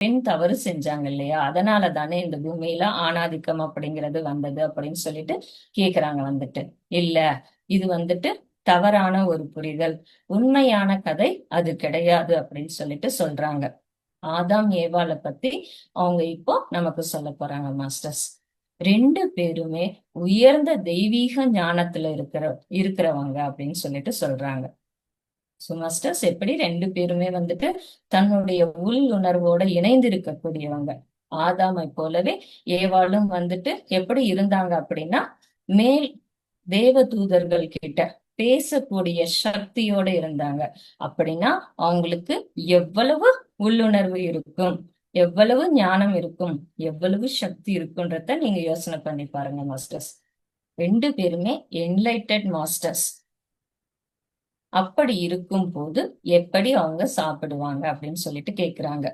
பெண் தவறு செஞ்சாங்க இல்லையா, அதனால தானே இந்த பூமியில ஆணாதிக்கம் அப்படிங்கிறது வந்தது அப்படின்னு சொல்லிட்டு கேக்குறாங்க வந்துட்டு. இல்ல, இது வந்துட்டு தவறான ஒரு புரிதல், உண்மையான கதை அது கிடையாது அப்படின்னு சொல்லிட்டு சொல்றாங்க. ஆதாம் ஏவாளை பத்தி அவங்க இப்போ நமக்கு சொல்ல போறாங்க மாஸ்டர்ஸ். ரெண்டு பேருமே உயர்ந்த தெய்வீக ஞானத்துல இருக்கிறவங்க அப்படின்னு சொல்லிட்டு சொல்றாங்க. சோ மாஸ்டர்ஸ், எப்படி ரெண்டு பேருமே வந்துட்டு தன்னுடைய உள் உணர்வோட இணைந்து இருக்கக்கூடியவங்க. ஆதாமை போலவே ஏவாளும் வந்துட்டு எப்படி இருந்தாங்க அப்படின்னா, மேல் தேவ தூதர்கள் கிட்ட பேசக்கூடிய சக்தியோட இருந்தாங்க. அப்படின்னா அவங்களுக்கு எவ்வளவு உள்ளுணர்வு இருக்கும், எவ்வளவு ஞானம் இருக்கும், எவ்வளவு சக்தி இருக்குன்றத நீங்க யோசனை பண்ணி பாருங்க மாஸ்டர்ஸ். ரெண்டு பேருமே என்லைட்டட் மாஸ்டர்ஸ். அப்படி இருக்கும் போது எப்படி அவங்க சாப்பிடுவாங்க அப்படின்னு சொல்லிட்டு கேக்குறாங்க.